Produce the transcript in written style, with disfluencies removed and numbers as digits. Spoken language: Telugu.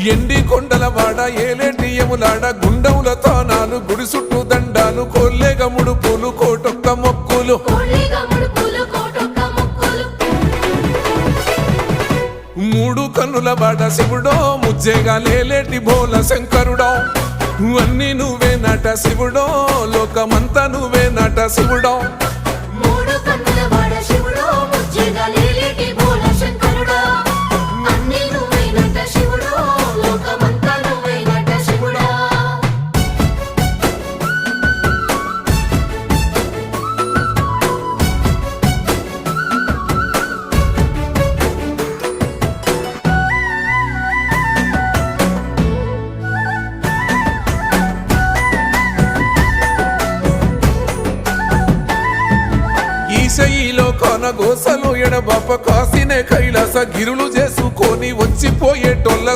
ఎండి కొండల వాడ ఏలేటి యములాడ గుండముల తానాలు గుడి చుట్టూ దండాలు కోల్లేగ ముడుపులు కోటొక్క మొక్కులు మూడు కన్నుల వాడ శివుడో ముజ్జేగా లేలేటి బోల శంకరుడో అన్ని నువ్వే నట శివుడో లోకమంతా నువ్వే నట శివుడో ఈశయిలో కొనగోసలు ఎడబాప కాసినే కైలాస గిరులు చేసుకొని వచ్చిపోయేటోళ్ళ